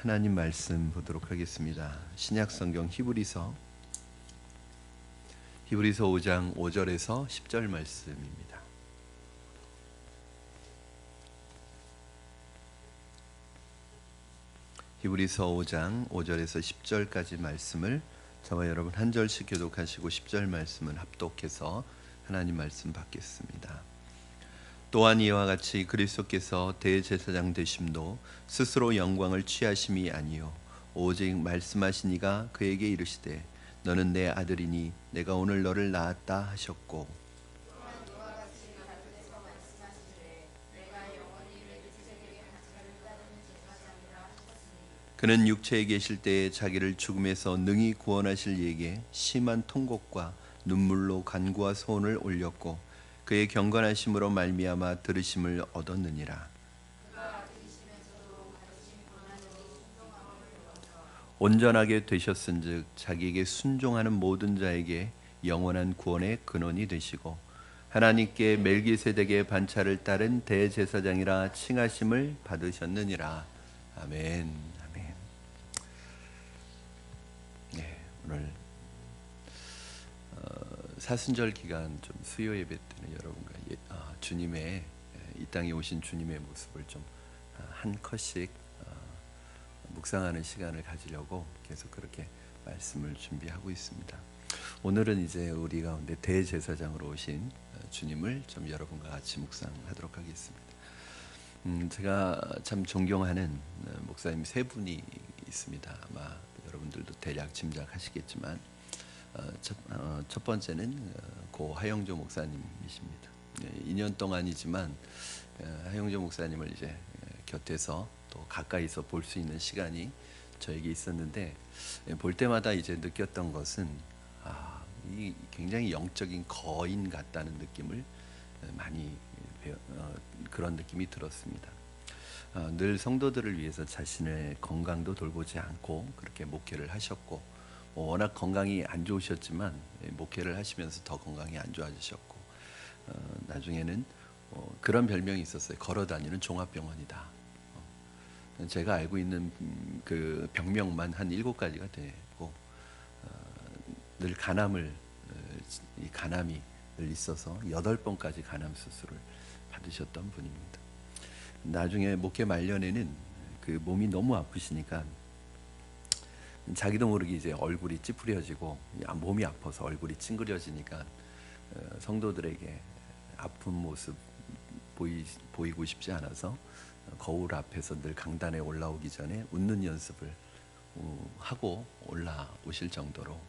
하나님 말씀 보도록 하겠습니다. 신약 성경 히브리서 5장 5절에서 10절 말씀입니다. 히브리서 5장 5절에서 10절까지 말씀을 저와 여러분 한 절씩 교독하시고 10절 말씀은 합독해서 하나님 말씀 받겠습니다. 또한 이와 같이 그리스도께서 대제사장 되심도 스스로 영광을 취하심이 아니요 오직 말씀하시니가 그에게 이르시되 너는 내 아들이니 내가 오늘 너를 낳았다 하셨고, 그는 육체에 계실 때에 자기를 죽음에서 능히 구원하실 이에게 심한 통곡과 눈물로 간구와 소원을 올렸고 그의 경건하심으로 말미암아 들으심을 얻었느니라. 온전하게 되셨은즉 자기에게 순종하는 모든 자에게 영원한 구원의 근원이 되시고 하나님께 멜기세덱의 반차를 따른 대제사장이라 칭하심을 받으셨느니라. 아멘. 아멘. 네, 오늘 사순절 기간 좀 수요 예배 때는 여러분과 주님의 이 땅에 오신 주님의 모습을 좀 한 컷씩 묵상하는 시간을 가지려고 계속 그렇게 말씀을 준비하고 있습니다. 오늘은 이제 우리 가운데 대제사장으로 오신 주님을 좀 여러분과 같이 묵상하도록 하겠습니다. 제가 참 존경하는 목사님 세 분이 있습니다. 아마 여러분들도 대략 짐작하시겠지만 첫 번째는 고 하영조 목사님이십니다. 2년 동안이지만 하영조 목사님을 이제 곁에서 또 가까이서 볼 수 있는 시간이 저에게 있었는데 볼 때마다 이제 느꼈던 것은 이 굉장히 영적인 거인 같다는 느낌을 많이 그런 느낌이 들었습니다. 늘 성도들을 위해서 자신의 건강도 돌보지 않고 그렇게 목회를 하셨고 워낙 건강이 안 좋으셨지만 목회를 하시면서 더 건강이 안 좋아지셨고 나중에는 그런 별명이 있었어요. 걸어다니는 종합병원이다. 제가 알고 있는 그 병명만 한 7가지가 되고 늘 이 간암이 늘 있어서 8번까지 간암 수술을 받으셨던 분입니다. 나중에 목회 말년에는 그 몸이 너무 아프시니까 자기도 모르게 이제 얼굴이 찌푸려지고 몸이 아파서 얼굴이 찡그려지니까 성도들에게 아픈 모습 보이고 싶지 않아서 거울 앞에서 늘 강단에 올라오기 전에 웃는 연습을 하고 올라오실 정도로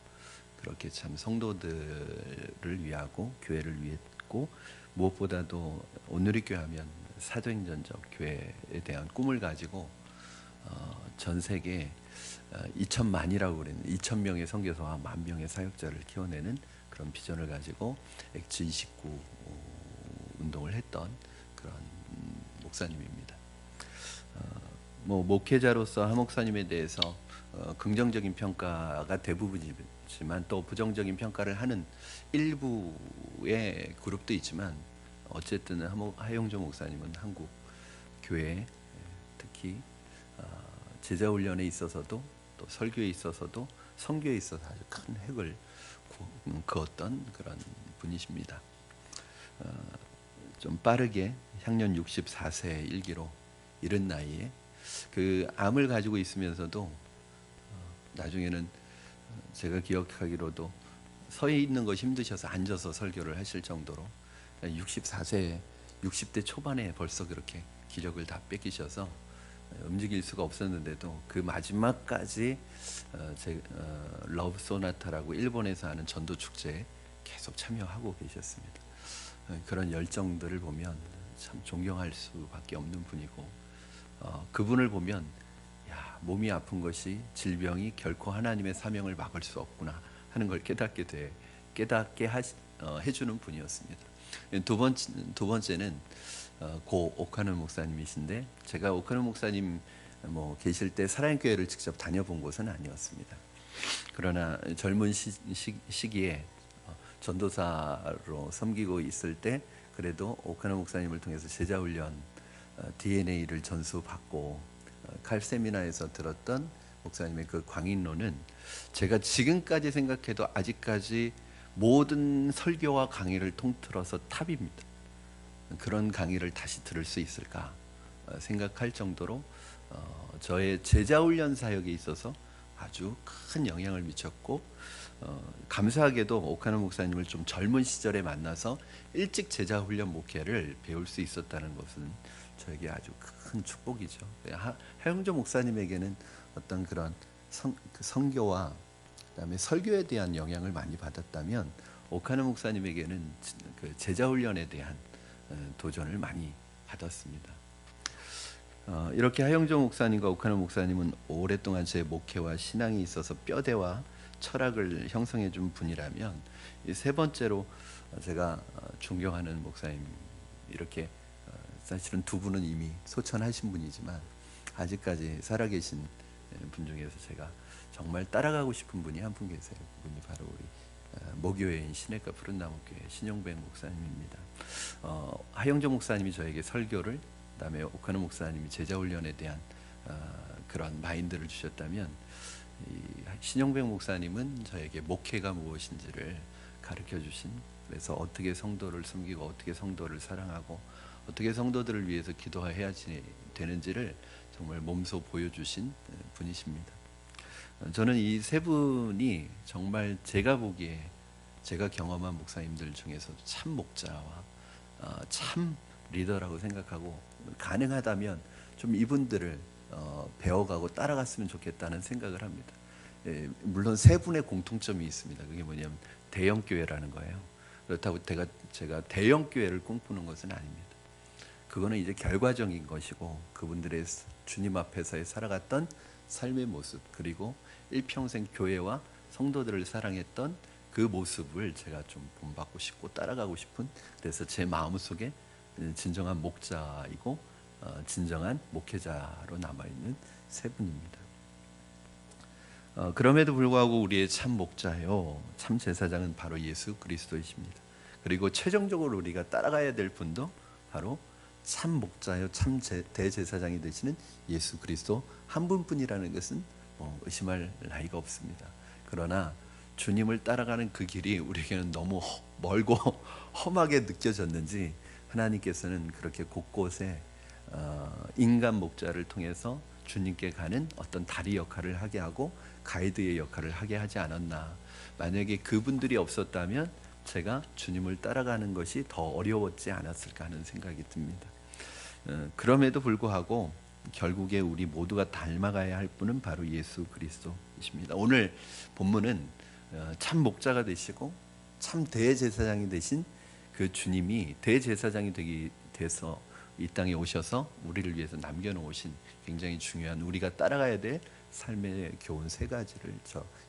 그렇게 참 성도들을 위하고 교회를 위했고 무엇보다도 온누리교회 하면 사도행전적 교회에 대한 꿈을 가지고 전 세계 2천만이라고 그랬는데 2,000명의 선교사와 10,000명의 사역자를 키워내는 그런 비전을 가지고 액츠 29 운동을 했던 그런 목사님입니다. 목회자로서 하 목사님에 대해서 긍정적인 평가가 대부분이지만 또 부정적인 평가를 하는 일부의 그룹도 있지만 어쨌든 하영조 목사님은 한국 교회 특히 제자훈련에 있어서도 또 설교에 있어서도 선교에 있어서 아주 큰 획을 그었던 그런 분이십니다. 좀 빠르게 향년 64세의 일기로 이른 나이에 그 암을 가지고 있으면서도 나중에는 제가 기억하기로도 서 있는 것이 힘드셔서 앉아서 설교를 하실 정도로 64세 60대 초반에 벌써 그렇게 기력을 다 뺏기셔서 움직일 수가 없었는데도 그 마지막까지 러브 소나타라고 일본에서 하는 전도 축제에 계속 참여하고 계셨습니다. 그런 열정들을 보면 참 존경할 수밖에 없는 분이고 그분을 보면 몸이 아픈 것이 질병이 결코 하나님의 사명을 막을 수 없구나 하는 걸 깨닫게 해주는 분이었습니다. 두 번째는 고 오카노 목사님이신데 제가 오카노 목사님 계실 때 사랑교회를 직접 다녀본 곳은 아니었습니다. 그러나 젊은 시기에 전도사로 섬기고 있을 때 그래도 오카노 목사님을 통해서 제자훈련 DNA를 전수받고 칼세미나에서 들었던 목사님의 그 광인론은 제가 지금까지 생각해도 아직까지 모든 설교와 강의를 통틀어서 탑입니다. 그런 강의를 다시 들을 수 있을까 생각할 정도로 저의 제자훈련 사역에 있어서 아주 큰 영향을 미쳤고, 감사하게도 오카노 목사님을 좀 젊은 시절에 만나서 일찍 제자훈련 목회를 배울 수 있었다는 것은 저에게 아주 큰 축복이죠. 하영조 목사님에게는 어떤 그런 성교와 그다음에 설교에 대한 영향을 많이 받았다면, 오카노 목사님에게는 그 제자훈련에 대한 도전을 많이 받았습니다. 이렇게 하영조 목사님과 오카노 목사님은 오랫동안 제 목회와 신앙에 있어서 뼈대와 철학을 형성해 준 분이라면, 이 세 번째로 제가 존경하는 목사님, 이렇게 사실은 두 분은 이미 소천하신 분이지만 아직까지 살아계신 분 중에서 제가 정말 따라가고 싶은 분이 한 분 계세요. 그분이 바로 우리 모교회인 시내가 푸른나무교회 신용백 목사님입니다. 하영조 목사님이 저에게 설교를, 그다음에 오카노 목사님이 제자훈련에 대한 그런 마인드를 주셨다면, 신용백 목사님은 저에게 목회가 무엇인지를 가르쳐 주신, 그래서 어떻게 성도를 섬기고 어떻게 성도를 사랑하고 어떻게 성도들을 위해서 기도해야 되는지를 정말 몸소 보여주신 분이십니다. 저는 이 세 분이 정말 제가 보기에 제가 경험한 목사님들 중에서 참 목자와 참 리더라고 생각하고, 가능하다면 좀 이분들을 배워가고 따라갔으면 좋겠다는 생각을 합니다. 물론 세 분의 공통점이 있습니다. 그게 뭐냐면 대형교회라는 거예요. 그렇다고 제가 대형교회를 꿈꾸는 것은 아닙니다. 그거는 이제 결과적인 것이고, 그분들의 주님 앞에서의 살아갔던 삶의 모습, 그리고 일평생 교회와 성도들을 사랑했던 그 모습을 제가 좀 본받고 싶고 따라가고 싶은, 그래서 제 마음속에 진정한 목자이고 진정한 목회자로 남아있는 세 분입니다. 그럼에도 불구하고 우리의 참 목자요, 참 제사장은 바로 예수 그리스도이십니다. 그리고 최종적으로 우리가 따라가야 될 분도 바로 참 목자요, 참 대제사장이 되시는 예수 그리스도 한 분뿐이라는 것은 의심할 나위가 없습니다. 그러나 주님을 따라가는 그 길이 우리에게는 너무 멀고 험하게 느껴졌는지, 하나님께서는 그렇게 곳곳에 인간 목자를 통해서 주님께 가는 어떤 다리 역할을 하게 하고 가이드의 역할을 하게 하지 않았나. 만약에 그분들이 없었다면 제가 주님을 따라가는 것이 더 어려웠지 않았을까 하는 생각이 듭니다. 그럼에도 불구하고 결국에 우리 모두가 닮아가야 할 분은 바로 예수 그리스도이십니다. 오늘 본문은 참 목자가 되시고 참 대제사장이 되신 그 주님이 대제사장이 돼서 이 땅에 오셔서 우리를 위해서 남겨놓으신 굉장히 중요한, 우리가 따라가야 될 삶의 교훈 세 가지를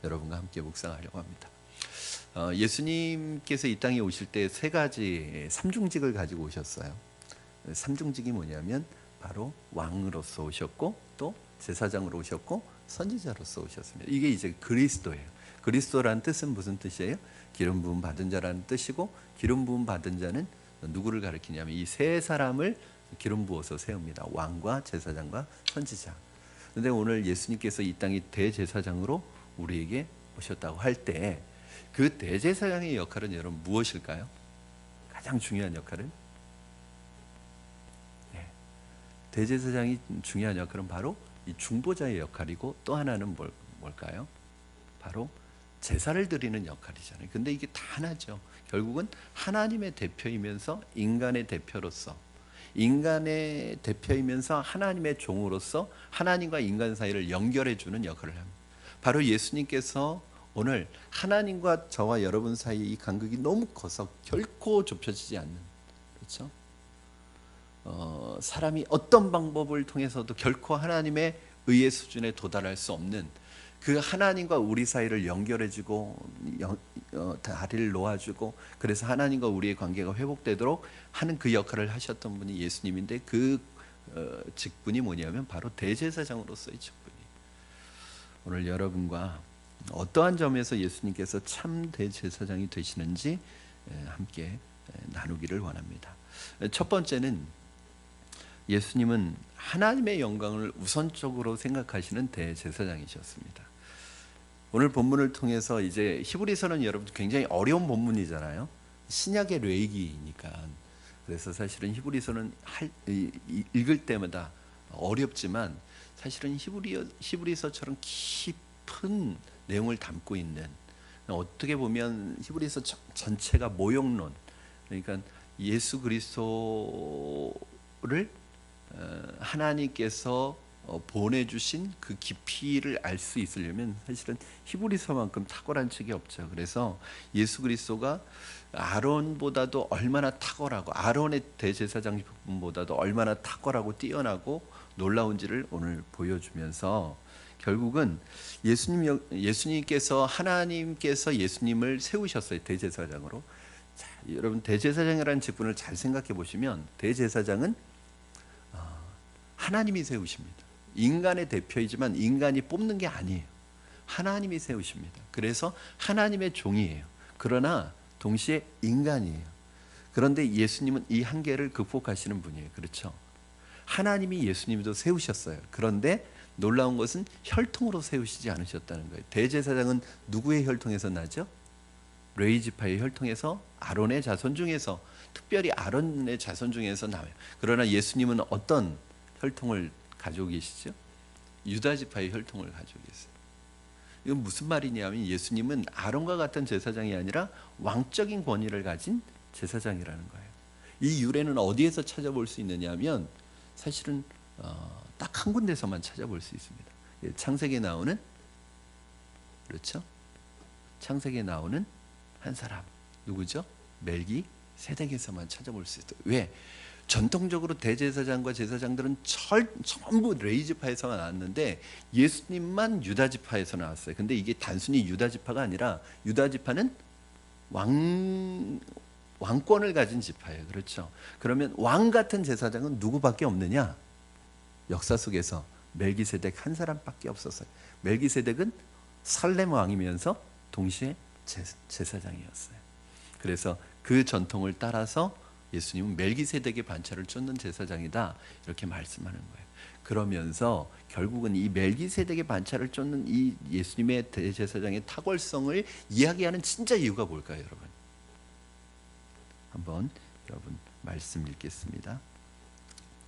여러분과 함께 묵상하려고 합니다. 예수님께서 이 땅에 오실 때 세 가지 삼중직을 가지고 오셨어요. 삼중직이 뭐냐면 바로 왕으로서 오셨고, 또 제사장으로 오셨고, 선지자로서 오셨습니다. 이게 이제 그리스도예요. 그리스도라는 뜻은 무슨 뜻이에요? 기름 부음 받은 자라는 뜻이고, 기름 부음 받은 자는 누구를 가리키냐면 이 세 사람을 기름 부어서 세웁니다. 왕과 제사장과 선지자. 그런데 오늘 예수님께서 이 땅에 대제사장으로 우리에게 오셨다고 할 때, 그 대제사장의 역할은 여러분 무엇일까요? 가장 중요한 역할은? 대제사장이 중요한 역할은 바로 이 중보자의 역할이고, 또 하나는 뭘까요? 바로 제사를 드리는 역할이잖아요. 근데 이게 다 하나죠. 결국은 하나님의 대표이면서 인간의 대표로서, 인간의 대표이면서 하나님의 종으로서 하나님과 인간 사이를 연결해 주는 역할을 합니다. 바로 예수님께서 오늘 하나님과 저와 여러분 사이의 이 간극이 너무 커서 결코 좁혀지지 않는, 그렇죠? 사람이 어떤 방법을 통해서도 결코 하나님의 의의 수준에 도달할 수 없는 그 하나님과 우리 사이를 연결해주고 다리를 놓아주고, 그래서 하나님과 우리의 관계가 회복되도록 하는 그 역할을 하셨던 분이 예수님인데, 그 직분이 뭐냐면 바로 대제사장으로서의 직분이. 오늘 여러분과 어떠한 점에서 예수님께서 참 대제사장이 되시는지 함께 나누기를 원합니다. 첫 번째는 예수님은 하나님의 영광을 우선적으로 생각하시는 대제사장이셨습니다. 오늘 본문을 통해서 이제 히브리서는 여러분 굉장히 어려운 본문이잖아요. 신약의 레위기니까. 그래서 사실은 히브리서는 읽을 때마다 어렵지만 사실은 히브리서처럼 깊은 내용을 담고 있는, 어떻게 보면 히브리서 전체가 모욕론, 그러니까 예수 그리스도를 하나님께서 보내주신 그 깊이를 알 수 있으려면 사실은 히브리서만큼 탁월한 책이 없죠. 그래서 예수 그리스도가 아론보다도 얼마나 탁월하고 아론의 대제사장보다도 얼마나 탁월하고 뛰어나고 놀라운지를 오늘 보여주면서 결국은 예수님께서 하나님께서 예수님을 세우셨어요. 대제사장으로. 자, 여러분 대제사장이라는 직분을 잘 생각해 보시면 대제사장은 하나님이 세우십니다. 인간의 대표이지만 인간이 뽑는 게 아니에요. 하나님이 세우십니다. 그래서 하나님의 종이에요. 그러나 동시에 인간이에요. 그런데 예수님은 이 한계를 극복하시는 분이에요. 그렇죠? 하나님이 예수님도 세우셨어요. 그런데 놀라운 것은 혈통으로 세우시지 않으셨다는 거예요. 대제사장은 누구의 혈통에서 나죠? 레위 지파의 혈통에서, 아론의 자손 중에서, 특별히 아론의 자손 중에서 나와요. 그러나 예수님은 어떤 혈통을 가지고 계시죠? 유다 지파의 혈통을 가지고 계세요. 이건 무슨 말이냐면 예수님은 아론과 같은 제사장이 아니라 왕적인 권위를 가진 제사장이라는 거예요. 이 유래는 어디에서 찾아볼 수 있느냐면 사실은 딱 한 군데서만 찾아볼 수 있습니다. 창세기에 나오는, 그렇죠? 창세기에 나오는 한 사람 누구죠? 멜기세덱에서만 찾아볼 수 있어요. 왜? 전통적으로 대제사장과 제사장들은 전부 레위 지파에서 나왔는데 예수님만 유다 지파에서 나왔어요. 근데 이게 단순히 유다 지파가 아니라 유다 지파는 왕권을 가진 지파예요. 그렇죠? 그러면 왕 같은 제사장은 누구밖에 없느냐? 역사 속에서 멜기세덱 한 사람밖에 없었어요. 멜기세덱은 살렘 왕이면서 동시에 제사장이었어요. 그래서 그 전통을 따라서 예수님은 멜기세덱의 반차를 쫓는 제사장이다 이렇게 말씀하는 거예요. 그러면서 결국은 이 멜기세덱의 반차를 쫓는 이 예수님의 대제사장의 탁월성을 이야기하는 진짜 이유가 뭘까요, 여러분? 한번 여러분 말씀 읽겠습니다.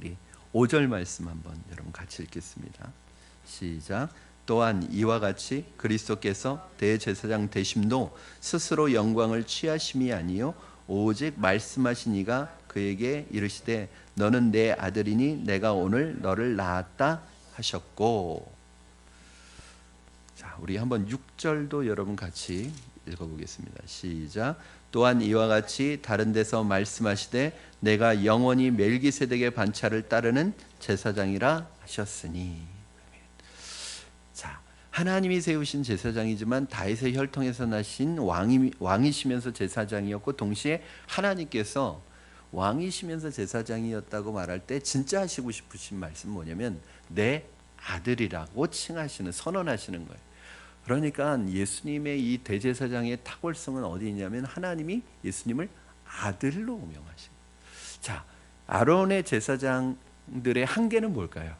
우리 5절 말씀 한번 여러분 같이 읽겠습니다. 시작. 또한 이와 같이 그리스도께서 대제사장 되심도 스스로 영광을 취하심이 아니요 오직 말씀하신 이가 그에게 이르시되 너는 내 아들이니 내가 오늘 너를 낳았다 하셨고. 자, 우리 한번 6절도 여러분 같이 읽어보겠습니다. 시작. 또한 이와 같이 다른 데서 말씀하시되 내가 영원히 멜기세덱의 반차를 따르는 제사장이라 하셨으니. 자, 하나님이 세우신 제사장이지만 다윗의 혈통에서 나신 왕이시면서 제사장이었고 동시에 하나님께서 왕이시면서 제사장이었다고 말할 때 진짜 하시고 싶으신 말씀 뭐냐면 내 아들이라고 칭하시는, 선언하시는 거예요. 그러니까 예수님의 이 대제사장의 탁월성은 어디 있냐면 하나님이 예수님을 아들로 명하신. 자, 아론의 제사장들의 한계는 뭘까요?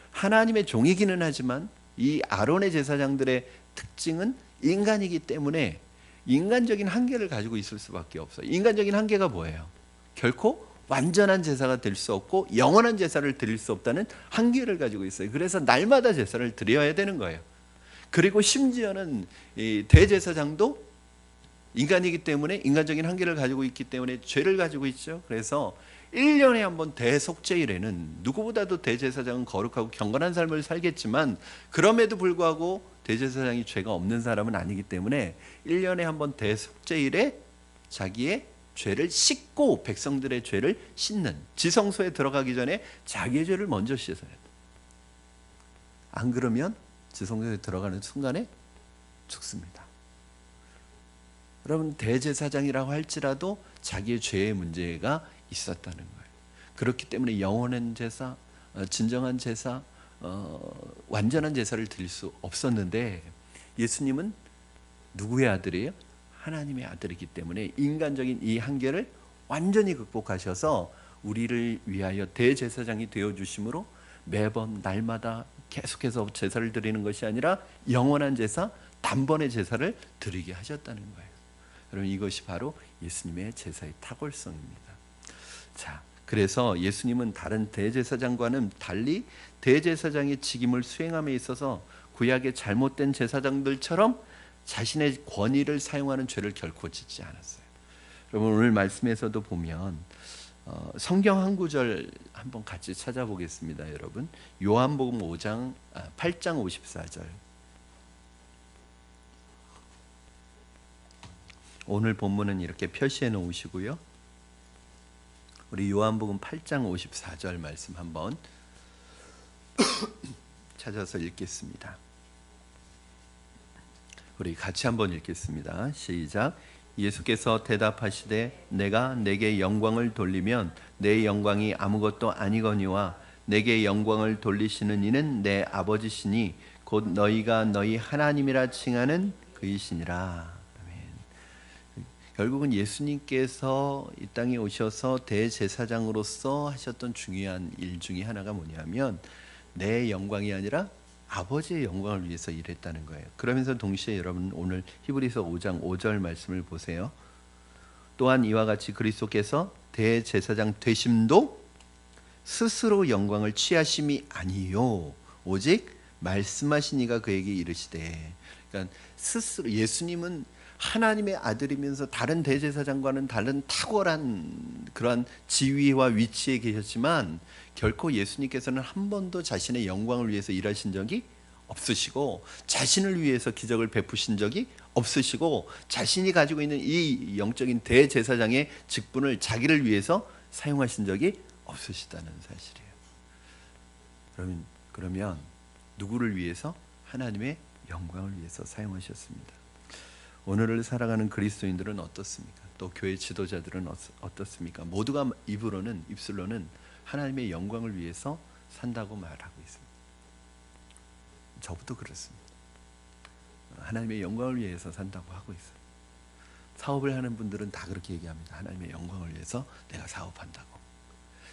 하나님의 종이기는 하지만 이 아론의 제사장들의 특징은 인간이기 때문에 인간적인 한계를 가지고 있을 수밖에 없어요. 인간적인 한계가 뭐예요? 결코 완전한 제사가 될 수 없고 영원한 제사를 드릴 수 없다는 한계를 가지고 있어요. 그래서 날마다 제사를 드려야 되는 거예요. 그리고 심지어는 이 대제사장도 인간이기 때문에 인간적인 한계를 가지고 있기 때문에 죄를 가지고 있죠. 그래서 1년에 한 번 대속죄일에는 누구보다도 대제사장은 거룩하고 경건한 삶을 살겠지만 그럼에도 불구하고 대제사장이 죄가 없는 사람은 아니기 때문에 1년에 한 번 대속죄일에 자기의 죄를 씻고 백성들의 죄를 씻는, 지성소에 들어가기 전에 자기의 죄를 먼저 씻어야 돼. 안 그러면 지성소에 들어가는 순간에 죽습니다. 여러분, 대제사장이라고 할지라도 자기의 죄의 문제가 있었다는 거예요. 그렇기 때문에 영원한 제사, 진정한 제사, 완전한 제사를 드릴 수 없었는데 예수님은 누구의 아들이에요? 하나님의 아들이기 때문에 인간적인 이 한계를 완전히 극복하셔서 우리를 위하여 대제사장이 되어주심으로 매번 날마다 계속해서 제사를 드리는 것이 아니라 영원한 제사, 단번의 제사를 드리게 하셨다는 거예요. 여러분, 이것이 바로 예수님의 제사의 탁월성입니다. 자, 그래서 예수님은 다른 대제사장과는 달리 대제사장의 직임을 수행함에 있어서 구약의 잘못된 제사장들처럼 자신의 권위를 사용하는 죄를 결코 짓지 않았어요. 여러분, 오늘 말씀에서도 보면 성경 한 구절 한번 같이 찾아보겠습니다. 여러분, 요한복음 8장 54절. 오늘 본문은 이렇게 표시해 놓으시고요. 우리 요한복음 8장 54절 말씀 한번 찾아서 읽겠습니다. 우리 같이 한번 읽겠습니다. 시작. 예수께서 대답하시되 내가 내게 영광을 돌리면 내 영광이 아무것도 아니거니와 내게 영광을 돌리시는 이는 내 아버지시니 곧 너희가 너희 하나님이라 칭하는 그이시니라. 아멘. 결국은 예수님께서 이 땅에 오셔서 대제사장으로서 하셨던 중요한 일 중에 하나가 뭐냐면 내 영광이 아니라 아버지의 영광을 위해서 일했다는 거예요. 그러면서 동시에 여러분 오늘 히브리서 5장 5절 말씀을 보세요. 또한 이와 같이 그리스도께서 대제사장 되심도 스스로 영광을 취하심이 아니요 오직 말씀하신 이가 그에게 이르시되. 그러니까 스스로 예수님은 하나님의 아들이면서 다른 대제사장과는 다른 탁월한 그러한 지위와 위치에 계셨지만 결코 예수님께서는 한 번도 자신의 영광을 위해서 일하신 적이 없으시고 자신을 위해서 기적을 베푸신 적이 없으시고 자신이 가지고 있는 이 영적인 대제사장의 직분을 자기를 위해서 사용하신 적이 없으시다는 사실이에요. 그러면 누구를 위해서? 하나님의 영광을 위해서 사용하셨습니다. 오늘을 살아가는 그리스도인들은 어떻습니까? 또 교회 지도자들은 어떻습니까? 모두가 입술로는 하나님의 영광을 위해서 산다고 말하고 있습니다. 저부터 그렇습니다. 하나님의 영광을 위해서 산다고 하고 있어요. 사업을 하는 분들은 다 그렇게 얘기합니다. 하나님의 영광을 위해서 내가 사업한다고.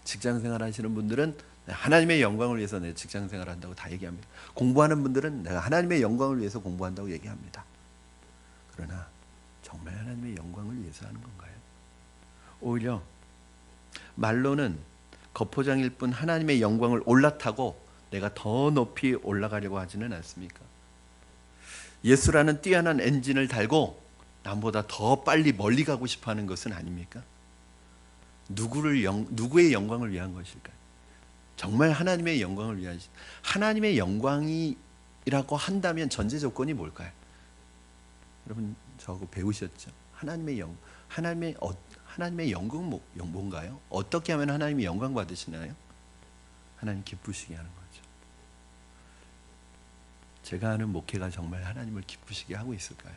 직장생활 하시는 분들은 하나님의 영광을 위해서 내 직장생활 한다고 다 얘기합니다. 공부하는 분들은 내가 하나님의 영광을 위해서 공부한다고 얘기합니다. 그러나 정말 하나님의 영광을 위해서 하는 건가요? 오히려 말로는 겉포장일 뿐 하나님의 영광을 올라타고 내가 더 높이 올라가려고 하지는 않습니까? 예수라는 뛰어난 엔진을 달고 남보다 더 빨리 멀리 가고 싶어하는 것은 아닙니까? 누구의 영광을 위한 것일까요? 정말 하나님의 영광을 위한, 하나님의 영광이라고 한다면 전제 조건이 뭘까요? 여러분 저거 배우셨죠? 하나님의 영광은 뭔가요? 어떻게 하면 하나님이 영광 받으시나요? 하나님 기쁘시게 하는 거죠. 제가 하는 목회가 정말 하나님을 기쁘시게 하고 있을까요?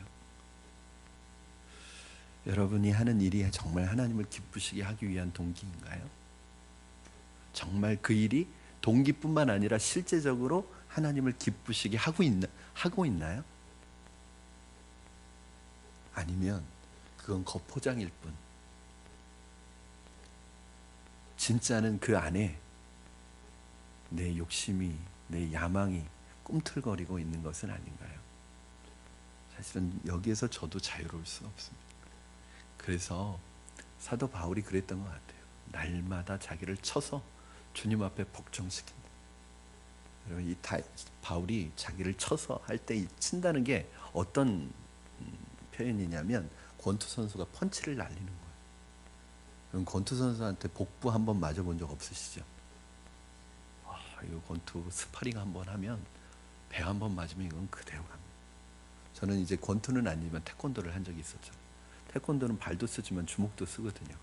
여러분이 하는 일이 정말 하나님을 기쁘시게 하기 위한 동기인가요? 정말 그 일이 동기뿐만 아니라 실제적으로 하나님을 기쁘시게 하고 있나요? 아니면 그건 겉포장일 뿐 진짜는 그 안에 내 욕심이, 내 야망이 꿈틀거리고 있는 것은 아닌가요? 사실은 여기에서 저도 자유로울 수 없습니다. 그래서 사도 바울이 그랬던 것 같아요. 날마다 자기를 쳐서 주님 앞에 복종시킨다. 여러분 이 바울이 자기를 쳐서 할 때 친다는 게 어떤 표현이냐면 권투 선수가 펀치를 날리는 거예요. 그럼 권투 선수한테 복부 한번 맞아본 적 없으시죠? 이거 권투 스파링 한번 하면 배 한번 맞으면 이건 그대로 갑니다. 저는 이제 권투는 아니지만 태권도를 한 적이 있었죠. 태권도는 발도 쓰지만 주먹도 쓰거든요.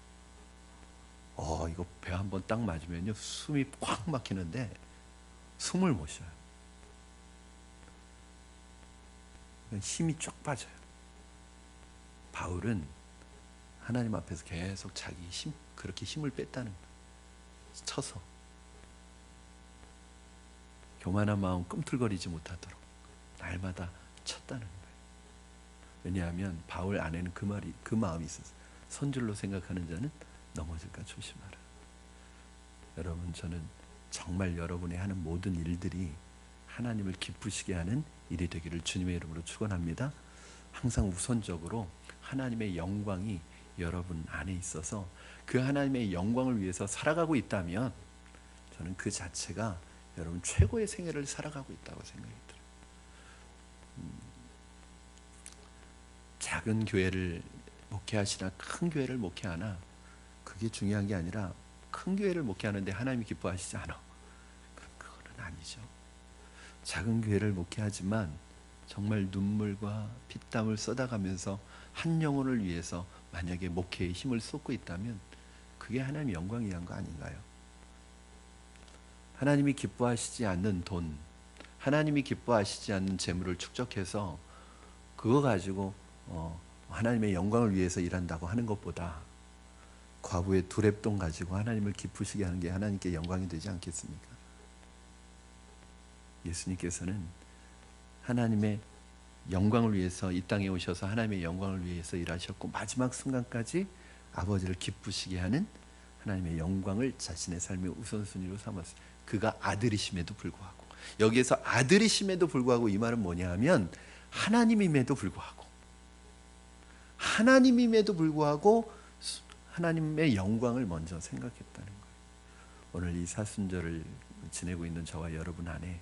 이거 배 한번 딱 맞으면요 숨이 꽉 막히는데 숨을 못 쉬어요. 힘이 쫙 빠져요. 바울은 하나님 앞에서 계속 자기 그렇게 힘을 뺐다는 거예요. 쳐서 교만한 마음 꿈틀거리지 못하도록 날마다 쳤다는 거예요. 왜냐하면 바울 안에는 그 마음이 있었어요. 선줄로 생각하는 자는 넘어질까 조심하라. 여러분, 저는 정말 여러분의 하는 모든 일들이 하나님을 기쁘시게 하는 일이 되기를 주님의 이름으로 축원합니다. 항상 우선적으로 하나님의 영광이 여러분 안에 있어서 그 하나님의 영광을 위해서 살아가고 있다면 저는 그 자체가 여러분 최고의 생애를 살아가고 있다고 생각이 들어요. 작은 교회를 목회하시나 큰 교회를 목회하나 그게 중요한 게 아니라 큰 교회를 목회하는데 하나님이 기뻐하시지 않아. 그건 아니죠. 작은 교회를 목회하지만 정말 눈물과 피땀을 쏟아가면서 한 영혼을 위해서 만약에 목회에 힘을 쏟고 있다면 그게 하나님의 영광이 위한 거 아닌가요? 하나님이 기뻐하시지 않는 돈, 하나님이 기뻐하시지 않는 재물을 축적해서 그거 가지고 하나님의 영광을 위해서 일한다고 하는 것보다 과부의 두렙돈 가지고 하나님을 기쁘시게 하는 게 하나님께 영광이 되지 않겠습니까? 예수님께서는 하나님의 영광을 위해서 이 땅에 오셔서 하나님의 영광을 위해서 일하셨고 마지막 순간까지 아버지를 기쁘시게 하는 하나님의 영광을 자신의 삶의 우선순위로 삼았어요. 그가 아들이심에도 불구하고, 여기에서 아들이심에도 불구하고 이 말은 뭐냐 하면 하나님임에도 불구하고 하나님의 영광을 먼저 생각했다는 거예요. 오늘 이 사순절을 지내고 있는 저와 여러분 안에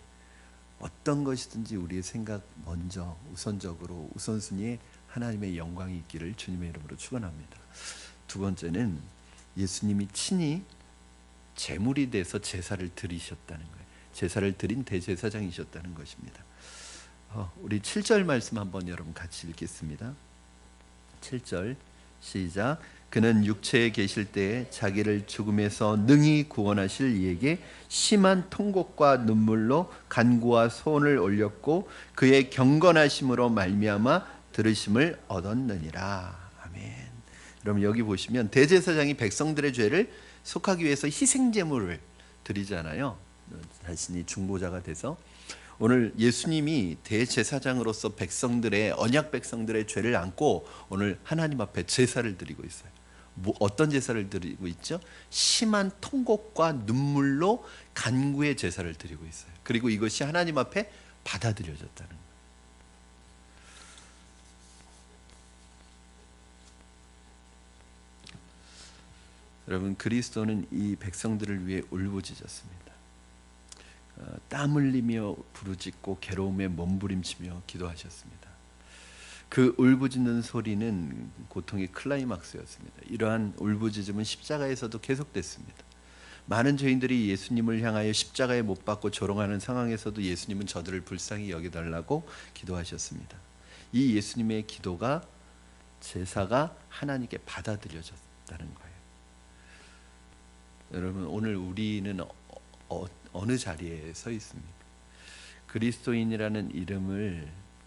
어떤 것이든지 우리의 생각 먼저 우선적으로 우선순위에 하나님의 영광이 있기를 주님의 이름으로 축원합니다. 두 번째는 예수님이 친히 제물이 돼서 제사를 드리셨다는 거예요. 제사를 드린 대제사장이셨다는 것입니다. 우리 7절 말씀 한번 여러분 같이 읽겠습니다. 7절 시작. 그는 육체에 계실 때에 자기를 죽음에서 능히 구원하실 이에게 심한 통곡과 눈물로 간구와 소원을 올렸고 그의 경건하심으로 말미암아 들으심을 얻었느니라. 아멘. 여러분 여기 보시면 대제사장이 백성들의 죄를 속하기 위해서 희생제물을 드리잖아요. 자신이 중보자가 돼서 오늘 예수님이 대제사장으로서 백성들의 언약 백성들의 죄를 안고 오늘 하나님 앞에 제사를 드리고 있어요. 어떤 제사를 드리고 있죠? 심한 통곡과 눈물로 간구의 제사를 드리고 있어요. 그리고 이것이 하나님 앞에 받아들여졌다는 거예요. 여러분 그리스도는 이 백성들을 위해 울부짖었습니다. 땀 흘리며 부르짖고 괴로움에 몸부림치며 기도하셨습니다. 그 울부짖는 소리는 고통의 클라이막스였습니다. 이러한 울부짖음은 십자가에서도 계속됐습니다. 많은 죄인들이 예수님을 향하여 십자가에 못 박고 조롱하는 상황에서도 예수님은 저들을 불쌍히 여겨달라고 기도하셨습니다. 이 예수님의 기도가 제사가 하나님께 받아들여졌다는 거예요. 여러분 오늘 우리는 어느 자리에 서 있습니까? 그리스도인이라는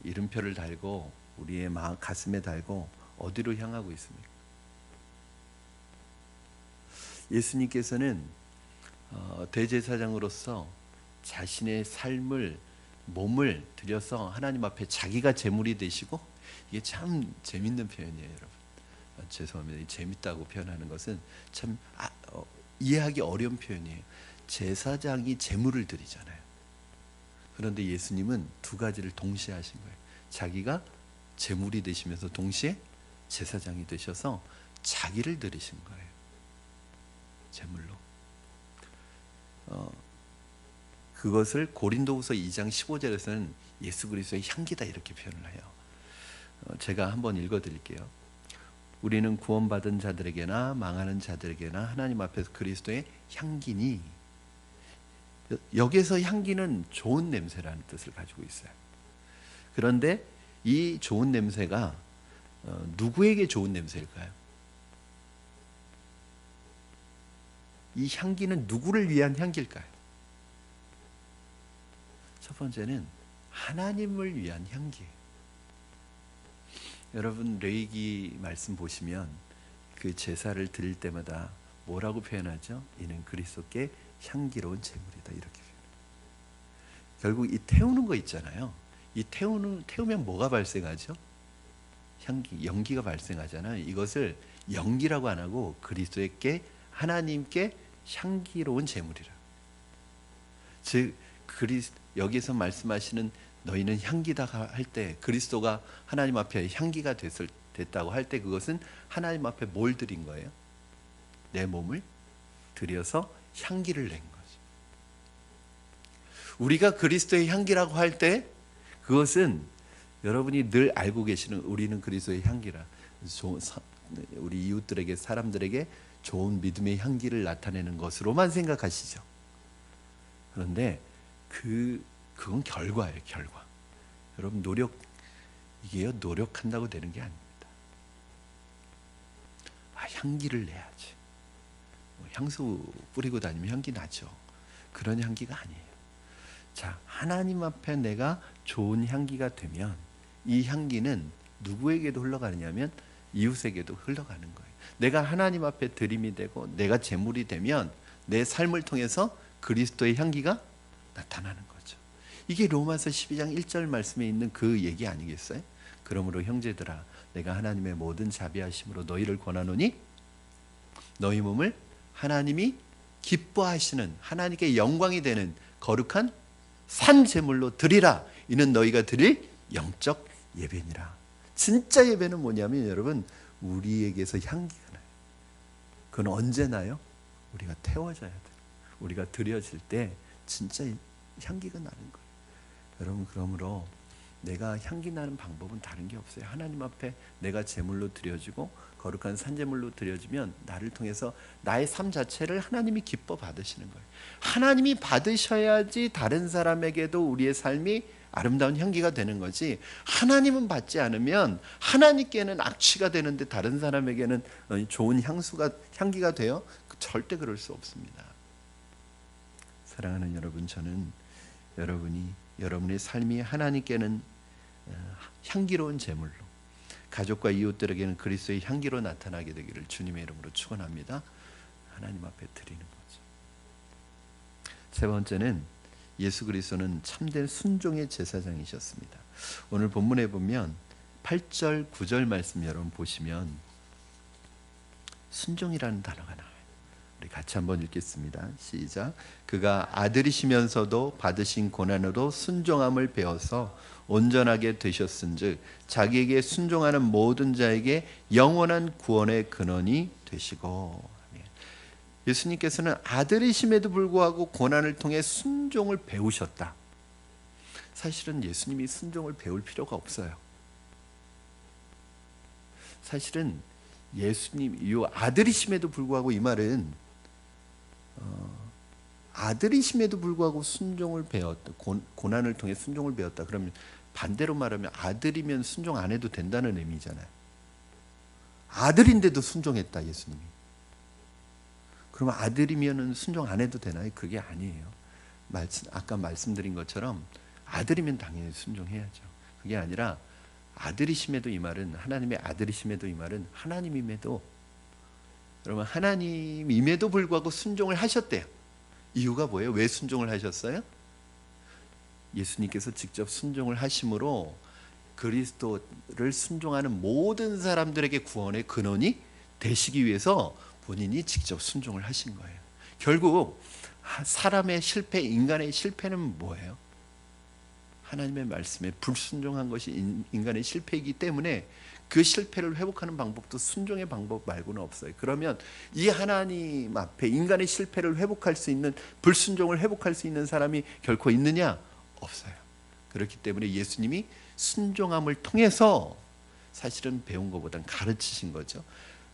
이름표를 달고 우리의 마음 가슴에 달고 어디로 향하고 있습니까? 예수님께서는 대제사장으로서 자신의 삶을 몸을 들여서 하나님 앞에 자기가 제물이 되시고, 이게 참 재밌는 표현이에요, 여러분. 죄송합니다. 재밌다고 표현하는 것은 참 이해하기 어려운 표현이에요. 제사장이 제물을 드리잖아요. 그런데 예수님은 두 가지를 동시에 하신 거예요. 자기가 제물이 되시면서 동시에 제사장이 되셔서 자기를 드리신 거예요. 제물로. 그것을 고린도후서 2장 15절에서는 예수 그리스도의 향기다 이렇게 표현을 해요. 제가 한번 읽어드릴게요. 우리는 구원받은 자들에게나 망하는 자들에게나 하나님 앞에서 그리스도의 향기니, 여기에서 향기는 좋은 냄새라는 뜻을 가지고 있어요. 그런데 이 좋은 냄새가 누구에게 좋은 냄새일까요? 이 향기는 누구를 위한 향기일까요? 첫 번째는 하나님을 위한 향기예요. 여러분 레위기 말씀 보시면 그 제사를 드릴 때마다 뭐라고 표현하죠? 이는 그리스도께 향기로운 제물이다 이렇게 표현해요. 결국 이 태우는 거 있잖아요. 이 태우면 뭐가 발생하죠? 향기, 연기가 발생하잖아요. 이것을 연기라고 안 하고 그리스도께 하나님께 향기로운 제물이라. 즉 여기서 말씀하시는 너희는 향기다 할 때, 그리스도가 하나님 앞에 향기가 됐다고 할 때, 그것은 하나님 앞에 뭘 드린 거예요? 내 몸을 드려서 향기를 낸 거죠. 우리가 그리스도의 향기라고 할 때, 그것은 여러분이 늘 알고 계시는, 우리는 그리스도의 향기라, 우리 이웃들에게, 사람들에게 좋은 믿음의 향기를 나타내는 것으로만 생각하시죠. 그런데 그건 결과예요, 결과. 여러분, 이게요, 노력한다고 되는 게 아닙니다. 향기를 내야지. 향수 뿌리고 다니면 향기 나죠. 그런 향기가 아니에요. 자, 하나님 앞에 내가 좋은 향기가 되면 이 향기는 누구에게도 흘러가느냐면 이웃에게도 흘러가는 거예요. 내가 하나님 앞에 드림이 되고 내가 제물이 되면 내 삶을 통해서 그리스도의 향기가 나타나는 거죠. 이게 로마서 12장 1절 말씀에 있는 그 얘기 아니겠어요? 그러므로 형제들아, 내가 하나님의 모든 자비하심으로 너희를 권하노니 너희 몸을 하나님이 기뻐하시는, 하나님께 영광이 되는 거룩한 산 제물로 드리라. 이는 너희가 드릴 영적 예배니라. 진짜 예배는 뭐냐면 여러분, 우리에게서 향기가 나요. 그건 언제 나요? 우리가 태워져야 돼요. 우리가 드려질 때 진짜 향기가 나는 거예요. 여러분, 그러므로 내가 향기 나는 방법은 다른 게 없어요. 하나님 앞에 내가 제물로 드려지고 거룩한 산제물로 드려지면 나를 통해서 나의 삶 자체를 하나님이 기뻐 받으시는 거예요. 하나님이 받으셔야지 다른 사람에게도 우리의 삶이 아름다운 향기가 되는 거지, 하나님은 받지 않으면 하나님께는 악취가 되는데 다른 사람에게는 좋은 향기가 돼요? 절대 그럴 수 없습니다. 사랑하는 여러분, 저는 여러분의 삶이 하나님께는 향기로운 제물로, 가족과 이웃들에게는 그리스도의 향기로 나타나게 되기를 주님의 이름으로 축원합니다. 하나님 앞에 드리는 거죠. 세 번째는 예수 그리스도는 참된 순종의 제사장이셨습니다. 오늘 본문에 보면 8절 9절 말씀 여러분 보시면 순종이라는 단어가 나와요. 우리 같이 한번 읽겠습니다. 시작. 그가 아들이시면서도 받으신 고난으로 순종함을 배워서 온전하게 되셨은즉 자기에게 순종하는 모든 자에게 영원한 구원의 근원이 되시고. 예수님께서는 아들이심에도 불구하고 고난을 통해 순종을 배우셨다. 사실은 예수님이 순종을 배울 필요가 없어요. 사실은 예수님, 이 아들이심에도 불구하고, 이 말은 아들이심에도 불구하고 순종을 배웠다, 고난을 통해 순종을 배웠다. 그러면 반대로 말하면 아들이면 순종 안 해도 된다는 의미잖아요. 아들인데도 순종했다, 예수님이. 그러면 아들이면 순종 안 해도 되나요? 그게 아니에요. 아까 말씀드린 것처럼 아들이면 당연히 순종해야죠. 그게 아니라 아들이심에도, 이 말은 하나님의 아들이심에도, 이 말은 하나님임에도, 여러분, 하나님임에도 불구하고 순종을 하셨대요. 이유가 뭐예요? 왜 순종을 하셨어요? 예수님께서 직접 순종을 하심으로 그리스도를 순종하는 모든 사람들에게 구원의 근원이 되시기 위해서 본인이 직접 순종을 하신 거예요. 결국 사람의 실패, 인간의 실패는 뭐예요? 하나님의 말씀에 불순종한 것이 인간의 실패이기 때문에 그 실패를 회복하는 방법도 순종의 방법 말고는 없어요. 그러면 이 하나님 앞에 인간의 실패를 회복할 수 있는, 불순종을 회복할 수 있는 사람이 결코 있느냐? 없어요. 그렇기 때문에 예수님이 순종함을 통해서, 사실은 배운 것보다는 가르치신 거죠.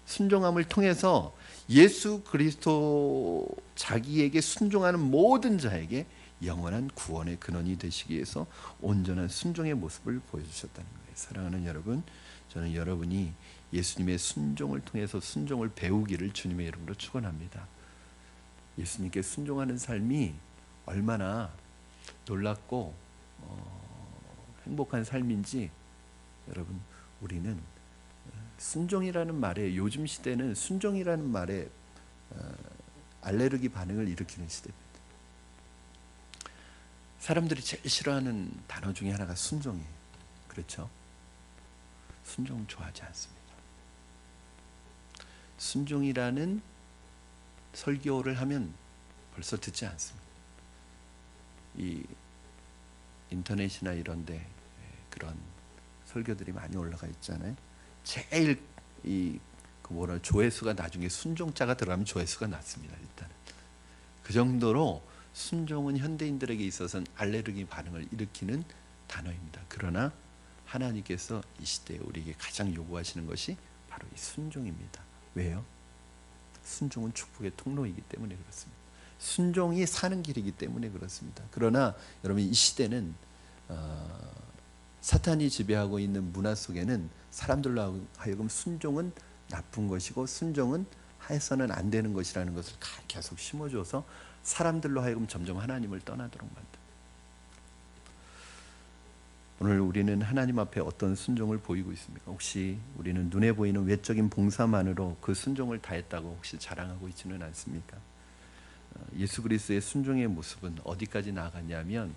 순종함을 통해서 예수 그리스도 자기에게 순종하는 모든 자에게 영원한 구원의 근원이 되시기 위해서 온전한 순종의 모습을 보여주셨다는 거예요. 사랑하는 여러분, 저는 여러분이 예수님의 순종을 통해서 순종을 배우기를 주님의 이름으로 축원합니다. 예수님께 순종하는 삶이 얼마나 놀랍고 행복한 삶인지, 여러분, 우리는 순종이라는 말에, 요즘 시대는 순종이라는 말에 알레르기 반응을 일으키는 시대입니다. 사람들이 제일 싫어하는 단어 중에 하나가 순종이에요. 그렇죠? 순종 좋아하지 않습니다. 설교를 하면 벌써 듣지 않습니다. 이 인터넷이나 이런 데 그런 설교들이 많이 올라가 있잖아요. 제일 조회수가 나중에 순종자가 들어가면 조회수가 낮습니다. 일단은 그 정도로 순종은 현대인들에게 있어서는 알레르기 반응을 일으키는 단어입니다. 그러나 하나님께서 이 시대에 우리에게 가장 요구하시는 것이 바로 이 순종입니다. 왜요? 순종은 축복의 통로이기 때문에 그렇습니다. 순종이 사는 길이기 때문에 그렇습니다. 그러나 여러분, 이 시대는 사탄이 지배하고 있는 문화 속에는 사람들로 하여금 순종은 나쁜 것이고 순종은 해서는 안 되는 것이라는 것을 계속 심어줘서 사람들로 하여금 점점 하나님을 떠나도록 만듭니다. 오늘 우리는 하나님 앞에 어떤 순종을 보이고 있습니까? 혹시 우리는 눈에 보이는 외적인 봉사만으로 그 순종을 다했다고 혹시 자랑하고 있지는 않습니까? 예수 그리스도의 순종의 모습은 어디까지 나아갔냐면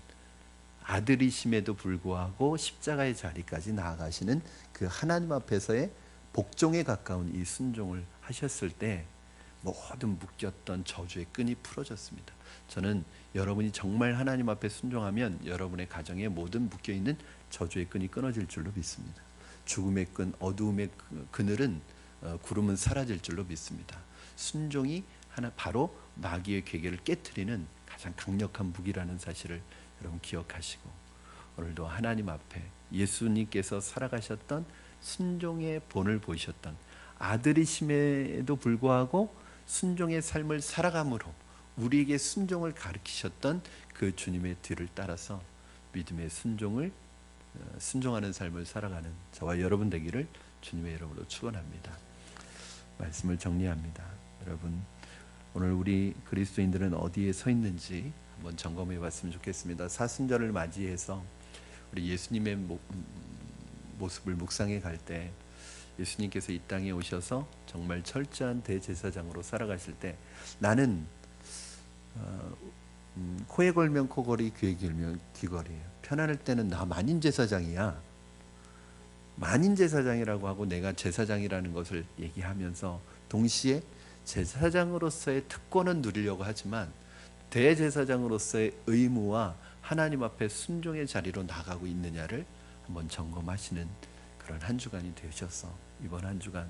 아들이심에도 불구하고 십자가의 자리까지 나아가시는 그 하나님 앞에서의 복종에 가까운 이 순종을 하셨을 때 모든 묶였던 저주의 끈이 풀어졌습니다. 저는 여러분이 정말 하나님 앞에 순종하면 여러분의 가정에 모든 묶여있는 저주의 끈이 끊어질 줄로 믿습니다. 죽음의 끈, 어두움의 그늘은 구름은 사라질 줄로 믿습니다. 순종이 바로 마귀의 괴계를 깨트리는 가장 강력한 무기라는 사실을 여러분 기억하시고, 오늘도 하나님 앞에 예수님께서 살아가셨던 순종의 본을 보이셨던 아들이심에도 불구하고 순종의 삶을 살아감으로 우리에게 순종을 가르치셨던 그 주님의 뒤를 따라서 믿음의 순종하는 삶을 살아가는 저와 여러분 되기를 주님의 이름으로 축원합니다. 말씀을 정리합니다. 여러분, 오늘 우리 그리스도인들은 어디에 서 있는지 한번 점검해 봤으면 좋겠습니다. 사순절을 맞이해서 우리 예수님의 모습을 묵상해 갈 때, 예수님께서 이 땅에 오셔서 정말 철저한 대제사장으로 살아가실 때 나는 코에 걸면 코걸이, 귀에 걸면 귀걸이에요. 편안할 때는 나 만인제사장이야. 만인제사장이라고 하고 내가 제사장이라는 것을 얘기하면서 동시에 제사장으로서의 특권은 누리려고 하지만 대제사장으로서의 의무와 하나님 앞에 순종의 자리로 나가고 있느냐를 한번 점검하시는 그런 한 주간이 되셔서, 이번 한 주간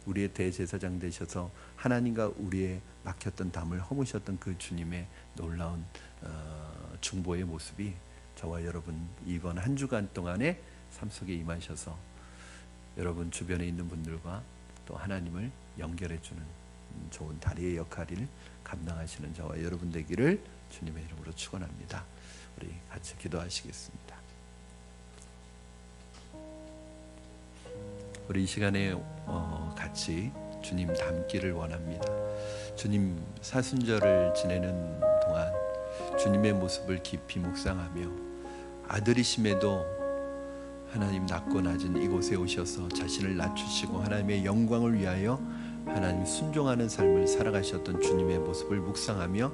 우리의 대제사장 되셔서 하나님과 우리의 막혔던 담을 허무셨던 그 주님의 놀라운 중보의 모습이 저와 여러분 이번 한 주간 동안의 삶 속에 임하셔서 여러분 주변에 있는 분들과 또 하나님을 연결해 주는 좋은 다리의 역할을 감당하시는 저와 여러분 되기를 주님의 이름으로 축원합니다. 우리 같이 기도하시겠습니다. 우리 이 시간에 같이 주님 닮기를 원합니다. 주님 사순절을 지내는 동안 주님의 모습을 깊이 묵상하며 아들이심에도 하나님 낮고 낮은 이곳에 오셔서 자신을 낮추시고 하나님의 영광을 위하여 하나님 순종하는 삶을 살아가셨던 주님의 모습을 묵상하며,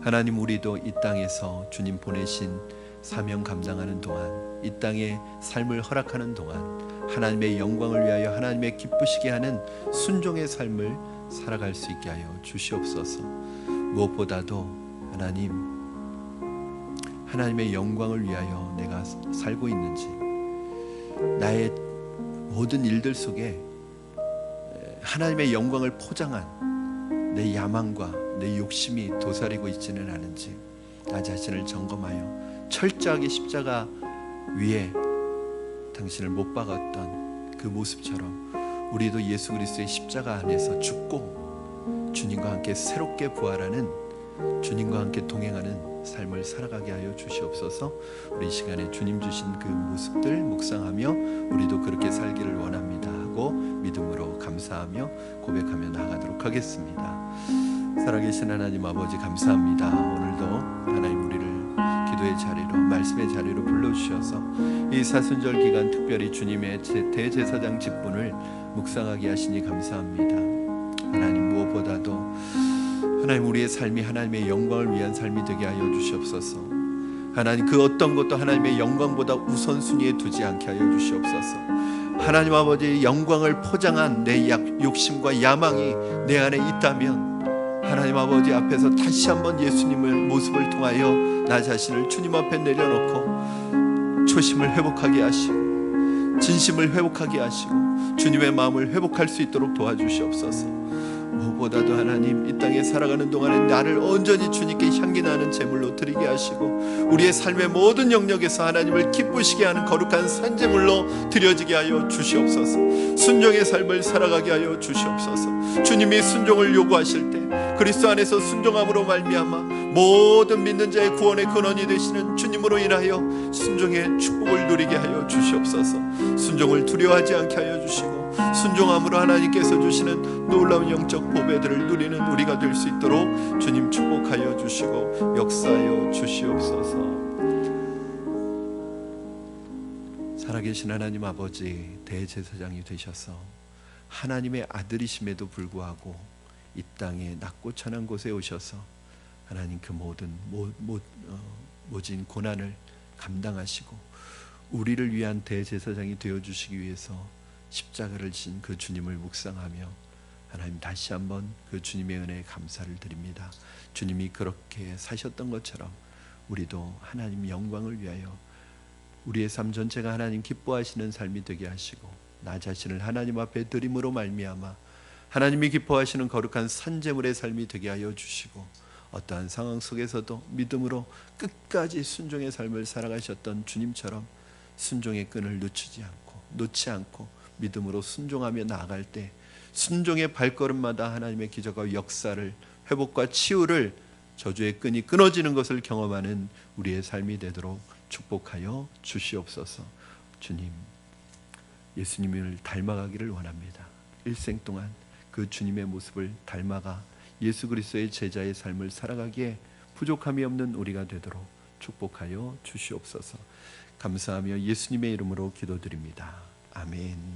하나님 우리도 이 땅에서 주님 보내신 사명 감당하는 동안, 이 땅에 삶을 허락하는 동안 하나님의 영광을 위하여 하나님의 기쁘시게 하는 순종의 삶을 살아갈 수 있게 하여 주시옵소서. 무엇보다도 하나님의 영광을 위하여 내가 살고 있는지, 나의 모든 일들 속에 하나님의 영광을 포장한 내 야망과 내 욕심이 도사리고 있지는 않은지 나 자신을 점검하여 철저하게 십자가 위에 당신을 못 박았던 그 모습처럼 우리도 예수 그리스도의 십자가 안에서 죽고 주님과 함께 새롭게 부활하는, 주님과 함께 동행하는 삶을 살아가게 하여 주시옵소서. 우리 이 시간에 주님 주신 그 모습들 묵상하며 우리도 그렇게 살기를 원합니다 하고 믿음으로 감사하며 고백하며 나아가도록 하겠습니다. 살아계신 하나님 아버지, 감사합니다. 오늘도 하나님 우리를 기도의 자리로, 말씀의 자리로 불러주셔서 이 사순절 기간 특별히 주님의 대제사장 직분을 묵상하게 하시니 감사합니다. 하나님 무엇보다도 하나님 우리의 삶이 하나님의 영광을 위한 삶이 되게 하여 주시옵소서. 하나님 그 어떤 것도 하나님의 영광보다 우선순위에 두지 않게 하여 주시옵소서. 하나님 아버지 영광을 포장한 내 욕심과 야망이 내 안에 있다면 하나님 아버지 앞에서 다시 한번 예수님의 모습을 통하여 나 자신을 주님 앞에 내려놓고 초심을 회복하게 하시고 진심을 회복하게 하시고 주님의 마음을 회복할 수 있도록 도와주시옵소서. 무엇보다도 하나님, 이 땅에 살아가는 동안에 나를 온전히 주님께 향기나는 제물로 드리게 하시고 우리의 삶의 모든 영역에서 하나님을 기쁘시게 하는 거룩한 산제물로 드려지게 하여 주시옵소서. 순종의 삶을 살아가게 하여 주시옵소서. 주님이 순종을 요구하실 때 그리스도 안에서 순종함으로 말미암아 모든 믿는 자의 구원의 근원이 되시는 주님으로 인하여 순종의 축복을 누리게 하여 주시옵소서. 순종을 두려워하지 않게 하여 주시고 순종함으로 하나님께서 주시는 놀라운 영적 보배들을 누리는 우리가 될 수 있도록 주님 축복하여 주시고 역사하여 주시옵소서. 살아계신 하나님 아버지, 대제사장이 되셔서 하나님의 아들이심에도 불구하고 이 땅에 낮고 천한 곳에 오셔서 하나님 그 모진 고난을 감당하시고 우리를 위한 대제사장이 되어주시기 위해서 십자가를 진 그 주님을 묵상하며 하나님 다시 한번 그 주님의 은혜에 감사를 드립니다. 주님이 그렇게 사셨던 것처럼 우리도 하나님 영광을 위하여 우리의 삶 전체가 하나님 기뻐하시는 삶이 되게 하시고 나 자신을 하나님 앞에 드림으로 말미암아 하나님이 기뻐하시는 거룩한 산제물의 삶이 되게 하여 주시고 어떠한 상황 속에서도 믿음으로 끝까지 순종의 삶을 살아가셨던 주님처럼 순종의 끈을 놓지 않고 믿음으로 순종하며 나아갈 때 순종의 발걸음마다 하나님의 기적과 역사를, 회복과 치유를, 저주의 끈이 끊어지는 것을 경험하는 우리의 삶이 되도록 축복하여 주시옵소서. 주님, 예수님을 닮아가기를 원합니다. 일생 동안 그 주님의 모습을 닮아가 예수 그리스도의 제자의 삶을 살아가기에 부족함이 없는 우리가 되도록 축복하여 주시옵소서. 감사하며 예수님의 이름으로 기도드립니다. 아멘.